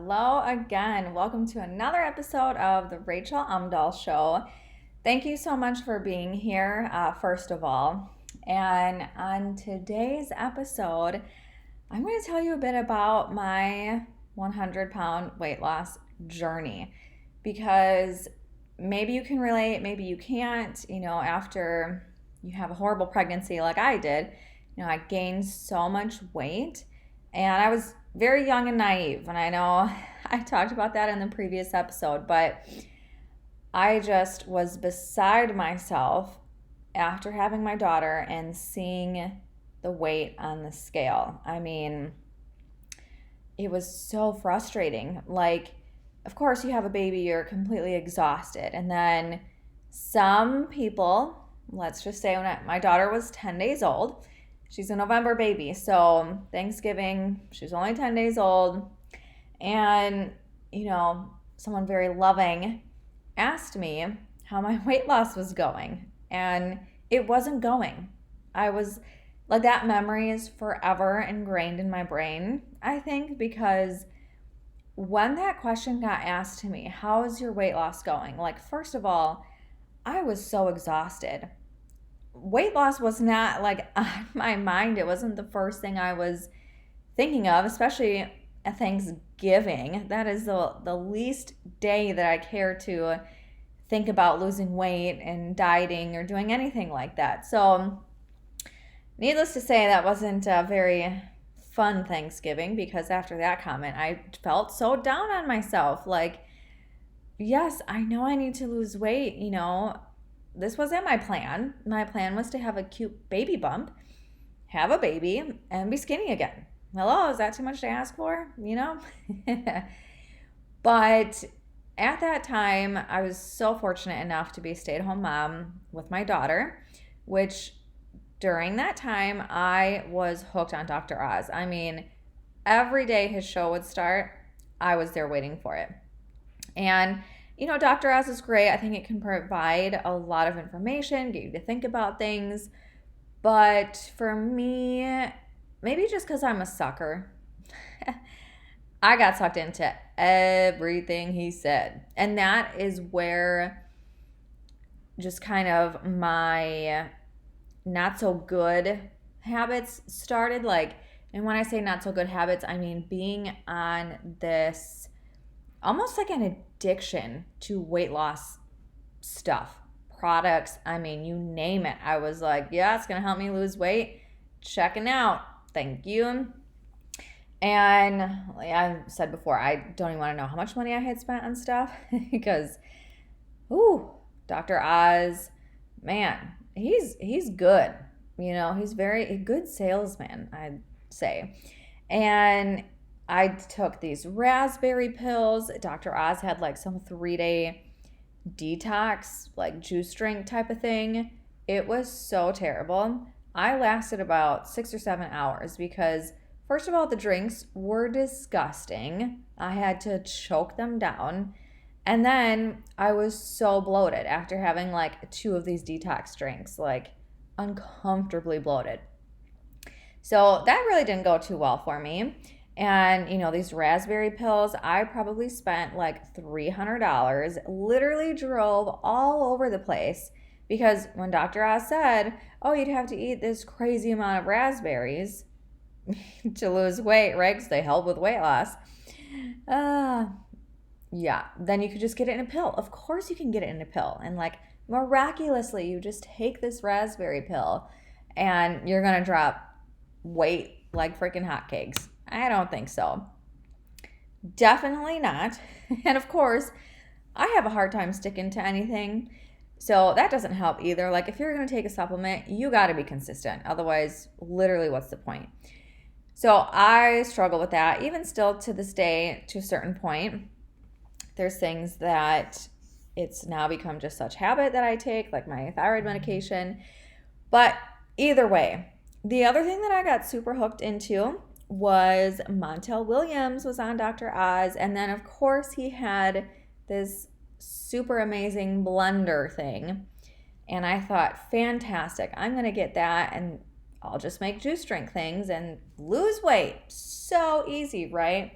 Hello again. Welcome to another episode of the Rachael Omdoll Show. Thank you so much for being here, first of all. And on today's episode, I'm going to tell you a bit about my 100-pound weight loss journey because maybe you can relate, maybe you can't. After you have a horrible pregnancy like I did, I gained so much weight and I was very young and naive. And I know I talked about that in the previous episode, but I just was beside myself after having my daughter and seeing the weight on the scale. I mean, it was so frustrating. Like, of course, you have a baby, you're completely exhausted. And then some people, let's just say when my daughter was 10 days old, she's a November baby. So Thanksgiving, she was only 10 days old. And, someone very loving asked me how my weight loss was going. And it wasn't going. I was like, that memory is forever ingrained in my brain, I think, because when that question got asked to me, how is your weight loss going? Like, first of all, I was so exhausted. Weight loss was not like on my mind. It wasn't the first thing I was thinking of, especially at Thanksgiving. That is the least day that I care to think about losing weight and dieting or doing anything like that. So needless to say, that wasn't a very fun Thanksgiving because after that comment, I felt so down on myself. Like, yes, I know I need to lose weight. This wasn't my plan. My plan was to have a cute baby bump, have a baby, and be skinny again. Hello, is that too much to ask for? But at that time, I was so fortunate enough to be a stay-at-home mom with my daughter, which during that time, I was hooked on Dr. Oz. I mean, every day his show would start, I was there waiting for it. And, Dr. Oz is great. I think it can provide a lot of information, get you to think about things. But for me, maybe just because I'm a sucker, I got sucked into everything he said. And that is where just kind of my not so good habits started. And when I say not so good habits, I mean being on this almost like an addiction to weight loss stuff, products. I mean, you name it. I was like, yeah, it's going to help me lose weight. Checking out. Thank you. And like I said before, I don't even want to know how much money I had spent on stuff because, Dr. Oz, man, he's good. He's very a good salesman, I'd say. And I took these raspberry pills. Dr. Oz had like some 3-day detox, like juice drink type of thing. It was so terrible. I lasted about 6 or 7 hours because, first of all, the drinks were disgusting. I had to choke them down. And then I was so bloated after having like 2 of these detox drinks, like uncomfortably bloated. So that really didn't go too well for me. And, these raspberry pills, I probably spent like $300, literally drove all over the place because when Dr. Oz said, oh, you'd have to eat this crazy amount of raspberries to lose weight, right? Because they help with weight loss. Yeah, then you could just get it in a pill. Of course you can get it in a pill. And like miraculously, you just take this raspberry pill and you're going to drop weight like freaking hotcakes. I don't think so. Definitely not. And of course, I have a hard time sticking to anything. So that doesn't help either. Like if you're going to take a supplement, you got to be consistent. Otherwise, literally, what's the point? So I struggle with that. Even still to this day, to a certain point, there's things that it's now become just such habit that I take, like my thyroid medication. But either way, the other thing that I got super hooked into was Montel Williams was on Dr. Oz. And then, of course, he had this super amazing blender thing. And I thought, fantastic, I'm going to get that and I'll just make juice drink things and lose weight. So easy, right?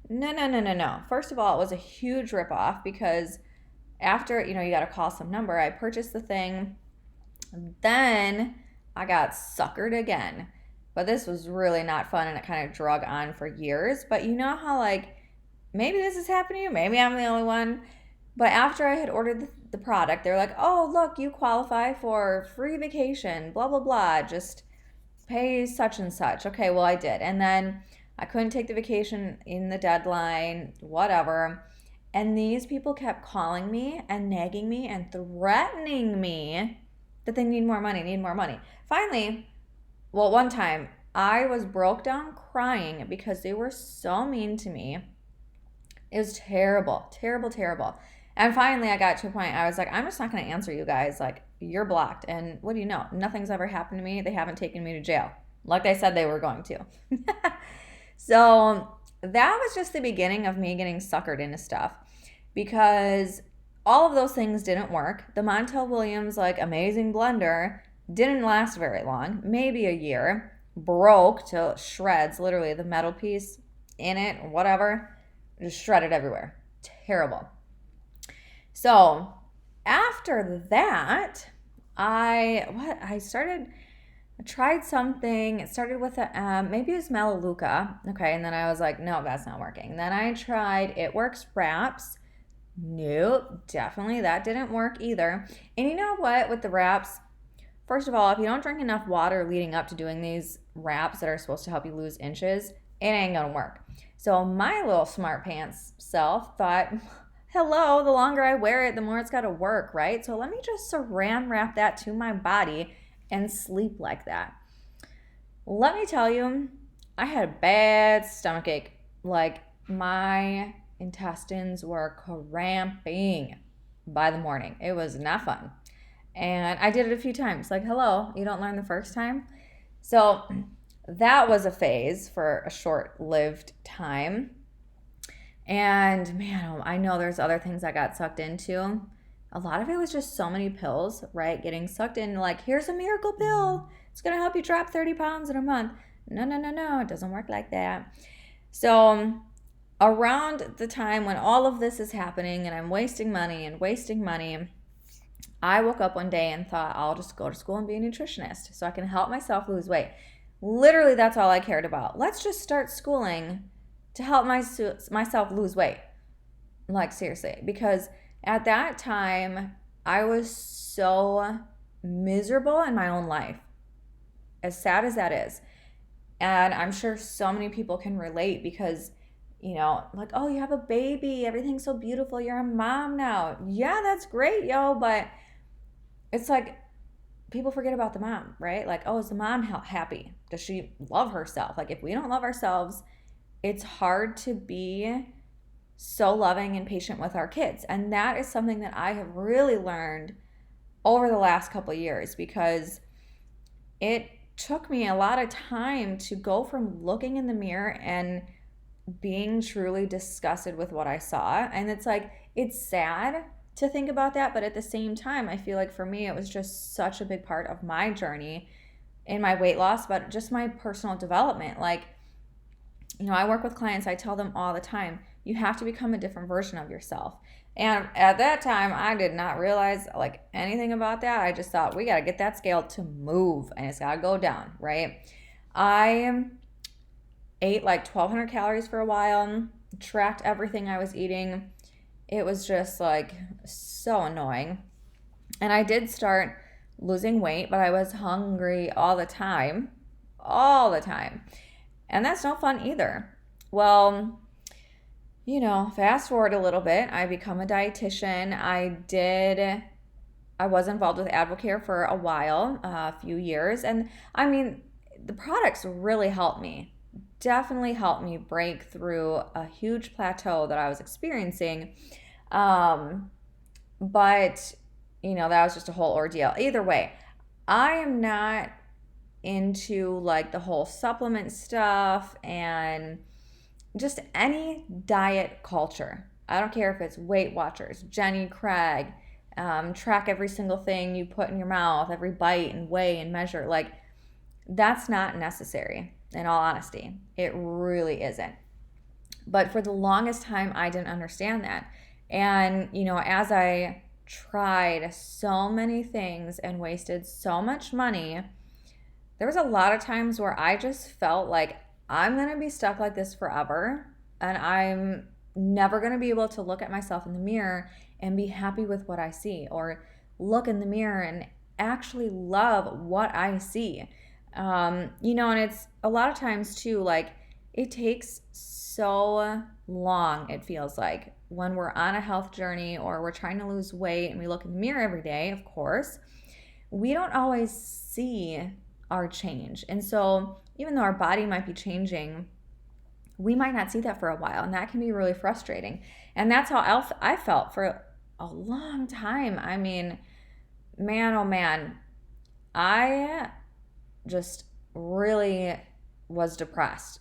No, no, no, no, no. First of all, it was a huge ripoff because after, you got to call some number, I purchased the thing. Then I got suckered again. But this was really not fun and it kind of drug on for years. But you know how, like, maybe this is happening to you, maybe I'm the only one. But after I had ordered the product, they're like, oh, look, you qualify for free vacation, blah, blah, blah. Just pay such and such. Okay, well, I did. And then I couldn't take the vacation in the deadline, whatever. And these people kept calling me and nagging me and threatening me that they need more money, need more money. Finally, well, one time I was broke down crying because they were so mean to me. It was terrible, terrible, terrible. And finally, I got to a point, I was like, I'm just not going to answer you guys. Like, you're blocked. And what do you know? Nothing's ever happened to me. They haven't taken me to jail like they said they were going to. So that was just the beginning of me getting suckered into stuff because all of those things didn't work. The Montel Williams, like, amazing blender didn't last very long, maybe a year. Broke to shreds, literally the metal piece in it, whatever, just shredded everywhere. Terrible. So after that, I tried something. It started with maybe it was Melaleuca. Okay, and then I was like, no, that's not working. Then I tried It Works wraps. Nope, definitely that didn't work either. And you know what? With the wraps, first of all, if you don't drink enough water leading up to doing these wraps that are supposed to help you lose inches, it ain't gonna work. So my little smart pants self thought, hello, the longer I wear it, the more it's gotta work, right? So let me just saran wrap that to my body and sleep like that. Let me tell you, I had a bad stomach ache. Like, my intestines were cramping by the morning. It was not fun. And I did it a few times. Like, hello, you don't learn the first time? So that was a phase for a short-lived time. And man, I know there's other things I got sucked into. A lot of it was just so many pills, right? Getting sucked in, like, here's a miracle pill. It's going to help you drop 30 pounds in a month. No, no, no, no. It doesn't work like that. So around the time when all of this is happening and I'm wasting money, I woke up one day and thought, I'll just go to school and be a nutritionist so I can help myself lose weight. Literally, that's all I cared about. Let's just start schooling to help myself lose weight. Like, seriously. Because at that time, I was so miserable in my own life. As sad as that is. And I'm sure so many people can relate because, like, oh, you have a baby. Everything's so beautiful. You're a mom now. Yeah, that's great, yo. But it's like people forget about the mom, right? Like, oh, is the mom happy? Does she love herself? Like, if we don't love ourselves, it's hard to be so loving and patient with our kids. And that is something that I have really learned over the last couple of years because it took me a lot of time to go from looking in the mirror and being truly disgusted with what I saw. And it's like, it's sad to think about that, but at the same time, I feel like for me, it was just such a big part of my journey in my weight loss, but just my personal development. Like, I work with clients, I tell them all the time, you have to become a different version of yourself. And at that time, I did not realize like anything about that. I just thought we got to get that scale to move and it's got to go down, right? I ate like 1,200 calories for a while, tracked everything I was eating. It was just like so annoying. And I did start losing weight, but I was hungry all the time. And that's no fun either. Well, fast forward a little bit, I become a dietitian. I was involved with Advocare for a while, a few years. And I mean, the products really helped me, definitely helped me break through a huge plateau that I was experiencing. But, that was just a whole ordeal. Either way, I am not into like the whole supplement stuff and just any diet culture. I don't care if it's Weight Watchers, Jenny Craig, track every single thing you put in your mouth, every bite and weigh and measure. Like, that's not necessary, in all honesty. It really isn't. But for the longest time, I didn't understand that. And, as I tried so many things and wasted so much money, there was a lot of times where I just felt like I'm going to be stuck like this forever. And I'm never going to be able to look at myself in the mirror and be happy with what I see, or look in the mirror and actually love what I see. And it's a lot of times too, like it takes so long, it feels like, when we're on a health journey or we're trying to lose weight and we look in the mirror every day, of course, we don't always see our change. And so even though our body might be changing, we might not see that for a while. And that can be really frustrating. And that's how I felt for a long time. I mean, man, oh man, I just really was depressed.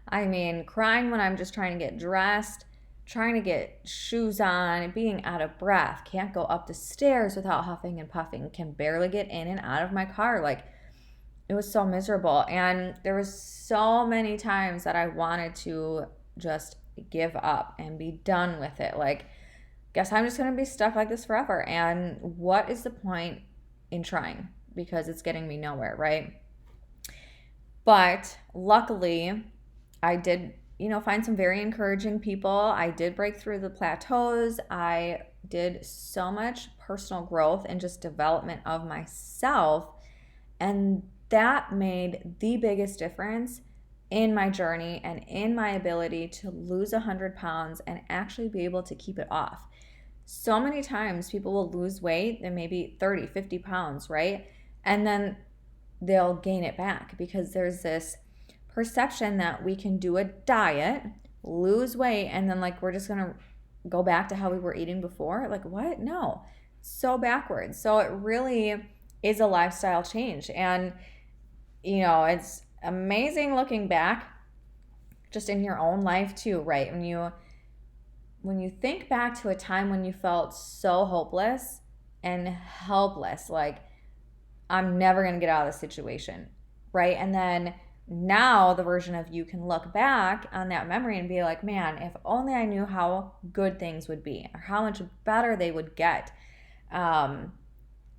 I mean, crying when I'm just trying to get dressed, trying to get shoes on, being out of breath, can't go up the stairs without huffing and puffing, can barely get in and out of my car. Like, it was so miserable. And there was so many times that I wanted to just give up and be done with it. Like, guess I'm just going to be stuck like this forever. And what is the point in trying? Because it's getting me nowhere, right? But luckily, I did, find some very encouraging people. I did break through the plateaus. I did so much personal growth and just development of myself. And that made the biggest difference in my journey and in my ability to lose 100 pounds and actually be able to keep it off. So many times people will lose weight and maybe 30, 50 pounds, right? And then they'll gain it back because there's this perception that we can do a diet, lose weight, and then like we're just going to go back to how we were eating before. Like, what? No, so backwards. So it really is a lifestyle change. And, it's amazing looking back just in your own life too, right? When you think back to a time when you felt so hopeless and helpless, like, I'm never going to get out of this situation, right? And then now the version of you can look back on that memory and be like, man, if only I knew how good things would be or how much better they would get.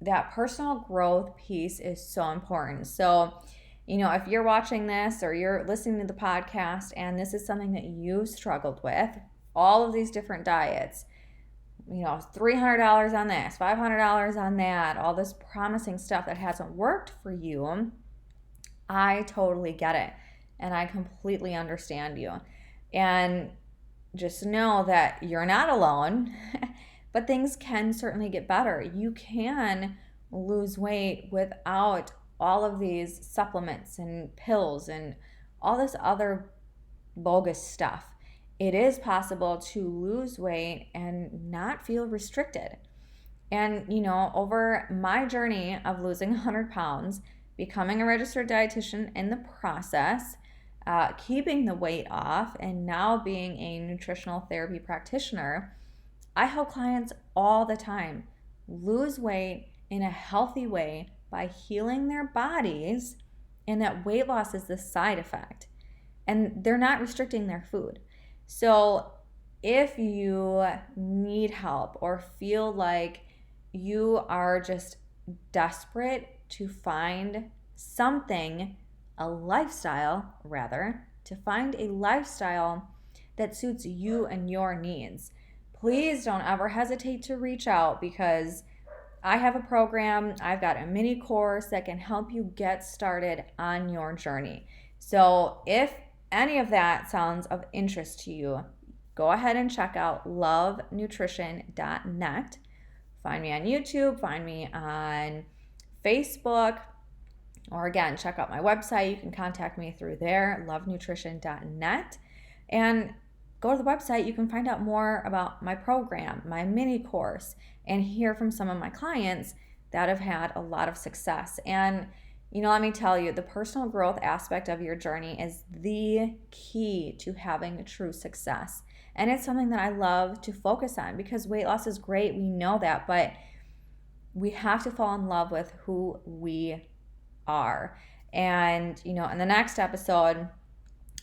That personal growth piece is so important. So, if you're watching this or you're listening to the podcast and this is something that you've struggled with, all of these different diets, $300 on this, $500 on that, all this promising stuff that hasn't worked for you, I totally get it. And I completely understand you. And just know that you're not alone, but things can certainly get better. You can lose weight without all of these supplements and pills and all this other bogus stuff. It is possible to lose weight and not feel restricted. And, over my journey of losing 100 pounds, becoming a registered dietitian in the process, keeping the weight off, and now being a nutritional therapy practitioner, I help clients all the time lose weight in a healthy way by healing their bodies, and that weight loss is the side effect. And they're not restricting their food. So if you need help or feel like you are just desperate to find something, a lifestyle rather, to find a lifestyle that suits you and your needs, please don't ever hesitate to reach out, because I have a program, I've got a mini course that can help you get started on your journey. So if any of that sounds of interest to you, go ahead and check out lovenutrition.net. Find me on YouTube, find me on Facebook, or again, check out my website. You can contact me through there, lovenutrition.net. And go to the website, you can find out more about my program, my mini course, and hear from some of my clients that have had a lot of success. And, let me tell you, the personal growth aspect of your journey is the key to having true success. And it's something that I love to focus on, because weight loss is great. We know that, but we have to fall in love with who we are. And, in the next episode,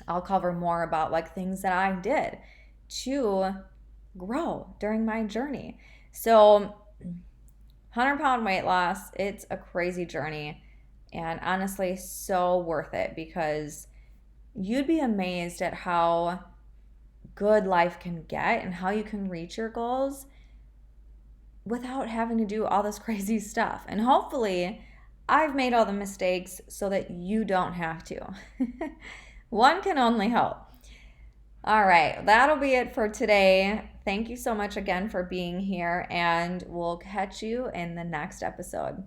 I'll cover more about like things that I did to grow during my journey. So 100-pound weight loss, it's a crazy journey, and honestly so worth it, because you'd be amazed at how good life can get and how you can reach your goals without having to do all this crazy stuff. And hopefully I've made all the mistakes so that you don't have to. One can only hope. All right, that'll be it for today. Thank you so much again for being here, and we'll catch you in the next episode.